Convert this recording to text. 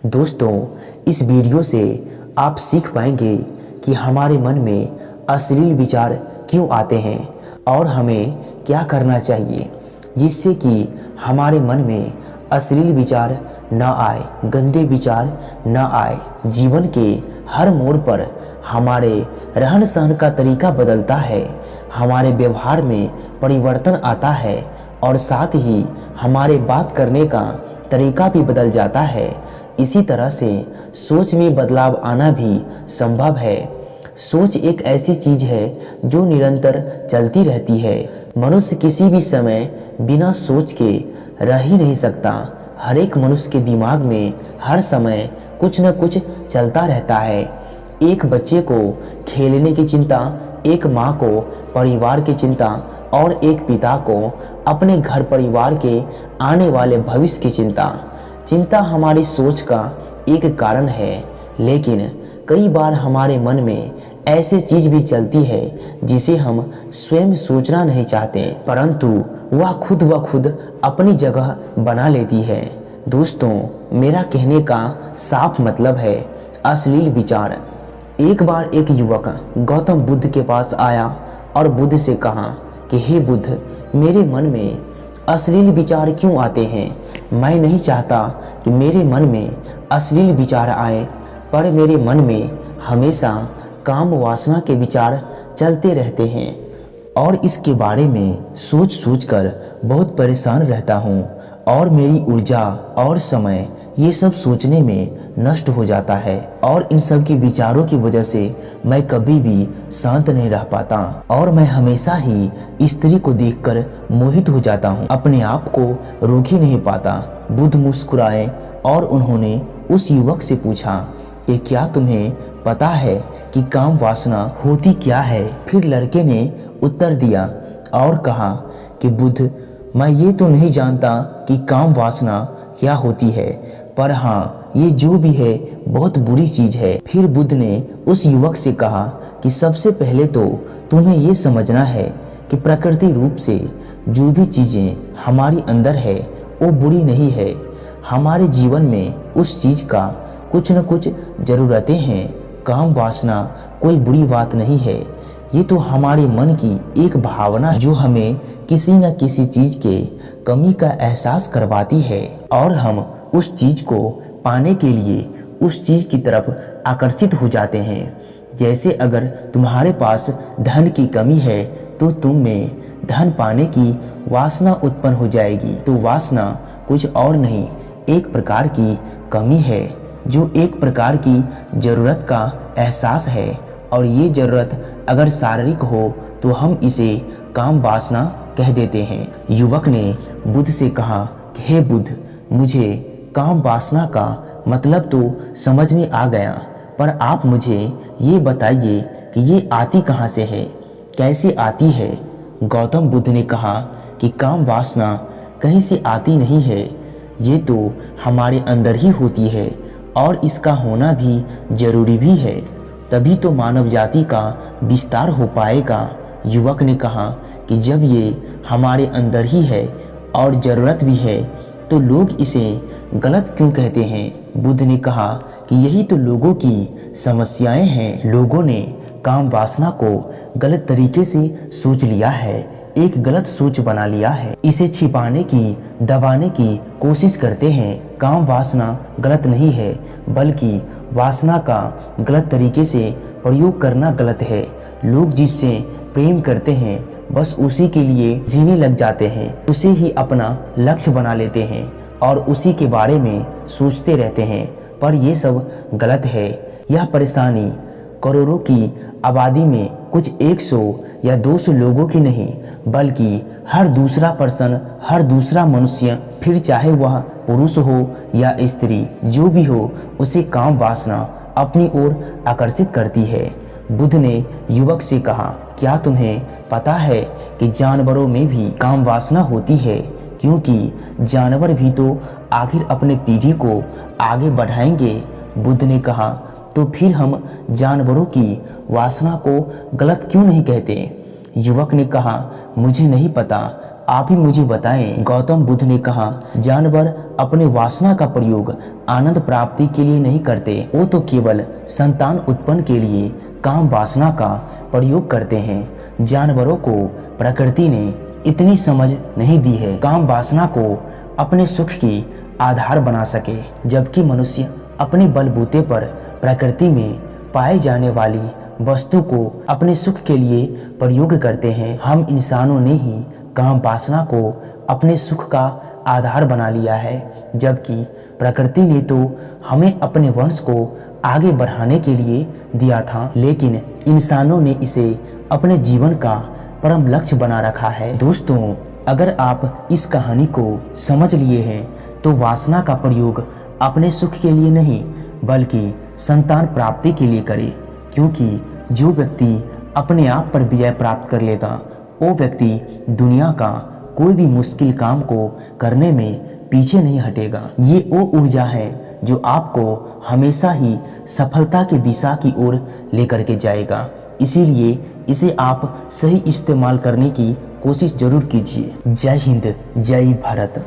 दोस्तों, इस वीडियो से आप सीख पाएंगे कि हमारे मन में अश्लील विचार क्यों आते हैं और हमें क्या करना चाहिए जिससे कि हमारे मन में अश्लील विचार न आए, गंदे विचार न आए। जीवन के हर मोड़ पर हमारे रहन सहन का तरीका बदलता है, हमारे व्यवहार में परिवर्तन आता है और साथ ही हमारे बात करने का तरीका भी बदल जाता है। इसी तरह से सोच में बदलाव आना भी संभव है। सोच एक ऐसी चीज है जो निरंतर चलती रहती है। मनुष्य किसी भी समय बिना सोच के रह ही नहीं सकता। हर एक मनुष्य के दिमाग में हर समय कुछ न कुछ चलता रहता है। एक बच्चे को खेलने की चिंता, एक माँ को परिवार की चिंता और एक पिता को अपने घर परिवार के आने वाले भविष्य की चिंता। चिंता हमारी सोच का एक कारण है, लेकिन कई बार हमारे मन में ऐसी चीज भी चलती है जिसे हम स्वयं सोचना नहीं चाहते, परंतु वह खुद ब खुद अपनी जगह बना लेती है। दोस्तों, मेरा कहने का साफ मतलब है अश्लील विचार। एक बार एक युवक गौतम बुद्ध के पास आया और बुद्ध से कहा कि हे बुद्ध, मेरे मन में अश्लील विचार क्यों आते हैं? मैं नहीं चाहता कि मेरे मन में अश्लील विचार आए, पर मेरे मन में हमेशा काम वासना के विचार चलते रहते हैं और इसके बारे में सोच सोच कर बहुत परेशान रहता हूँ और मेरी ऊर्जा और समय ये सब सोचने में नष्ट हो जाता है और इन सब के विचारों की वजह से मैं कभी भी शांत नहीं रह पाता और मैं हमेशा ही स्त्री को देखकर मोहित हो जाता हूँ, अपने आप को रोक ही नहीं पाता। बुद्ध मुस्कुराए और उन्होंने उस युवक से पूछा कि क्या तुम्हें पता है कि काम वासना होती क्या है? फिर लड़के ने उत्तर दिया और कहा कि बुद्ध, मैं ये तो नहीं जानता कि काम वासना क्या होती है, पर हाँ, ये जो भी है बहुत बुरी चीज है। फिर बुद्ध ने उस युवक से कहा कि सबसे पहले तो तुम्हें ये समझना है कि प्रकृति रूप से जो भी चीजें हमारी अंदर है वो बुरी नहीं है। हमारे जीवन में उस चीज का कुछ न कुछ जरूरतें हैं। काम वासना कोई बुरी बात नहीं है, ये तो हमारे मन की एक भावना जो हमें किसी न किसी चीज के कमी का एहसास करवाती है और हम उस चीज को पाने के लिए उस चीज की तरफ आकर्षित हो जाते हैं। जैसे अगर तुम्हारे पास धन की कमी है तो तुम में धन पाने की वासना उत्पन्न हो जाएगी। तो वासना कुछ और नहीं, एक प्रकार की कमी है जो एक प्रकार की जरूरत का एहसास है और ये जरूरत अगर शारीरिक हो तो हम इसे काम वासना कह देते हैं। युवक ने बुद्ध से कहा कि हे बुद्ध, मुझे काम वासना का मतलब तो समझ में आ गया, पर आप मुझे ये बताइए कि ये आती कहाँ से है, कैसे आती है? गौतम बुद्ध ने कहा कि काम वासना कहीं से आती नहीं है, ये तो हमारे अंदर ही होती है और इसका होना भी जरूरी भी है, तभी तो मानव जाति का विस्तार हो पाएगा। युवक ने कहा कि जब ये हमारे अंदर ही है और ज़रूरत भी है तो लोग इसे गलत क्यों कहते हैं? बुद्ध ने कहा कि यही तो लोगों की समस्याएं हैं। लोगों ने काम वासना को गलत तरीके से सोच लिया है, एक गलत सोच बना लिया है, इसे छिपाने की, दबाने की कोशिश करते हैं। काम वासना गलत नहीं है, बल्कि वासना का गलत तरीके से प्रयोग करना गलत है। लोग जिससे प्रेम करते हैं बस उसी के लिए जीने लग जाते हैं, उसे ही अपना लक्ष्य बना लेते हैं और उसी के बारे में सोचते रहते हैं, पर ये सब गलत है। यह परेशानी करोड़ों की आबादी में कुछ 100 या 200 लोगों की नहीं, बल्कि हर दूसरा पर्सन, हर दूसरा मनुष्य, फिर चाहे वह पुरुष हो या स्त्री, जो भी हो, उसे काम वासना अपनी ओर आकर्षित करती है। बुद्ध ने युवक से कहा, क्या तुम्हें पता है कि जानवरों में भी काम वासना होती है? क्योंकि जानवर भी तो आखिर अपने पीढ़ी को आगे बढ़ाएंगे। बुद्ध ने कहा, तो फिर हम जानवरों की वासना को गलत क्यों नहीं कहते? युवक ने कहा, मुझे नहीं पता, आप ही मुझे बताएं। गौतम बुद्ध ने कहा, जानवर अपने वासना का प्रयोग आनंद प्राप्ति के लिए नहीं करते, वो तो केवल संतान उत्पन्न के लिए काम वासना का प्रयोग करते हैं। जानवरों को प्रकृति ने इतनी समझ नहीं दी है काम वासना को अपने सुख की आधार बना सके, जबकि मनुष्य अपने बलबूते पर प्रकृति में पाए जाने वाली वस्तु को अपने सुख के लिए प्रयोग करते हैं। हम इंसानों ने ही काम वासना को अपने सुख का आधार बना लिया है, जबकि प्रकृति ने तो हमें अपने वंश को आगे बढ़ाने के लिए दिया था, लेकिन इंसानों ने इसे अपने जीवन का परम लक्ष्य बना रखा है। दोस्तों, अगर आप इस कहानी को समझ लिए हैं तो वासना का प्रयोग अपने सुख के लिए नहीं बल्कि संतान प्राप्ति के लिए करें, क्योंकि जो व्यक्ति अपने आप पर विजय प्राप्त कर लेगा वो व्यक्ति दुनिया का कोई भी मुश्किल काम को करने में पीछे नहीं हटेगा। ये वो ऊर्जा है जो आपको हमेशा ही सफलता की दिशा की ओर लेकर के जाएगा। इसीलिए इसे आप सही इस्तेमाल करने की कोशिश जरूर कीजिए। जय हिंद, जय भारत।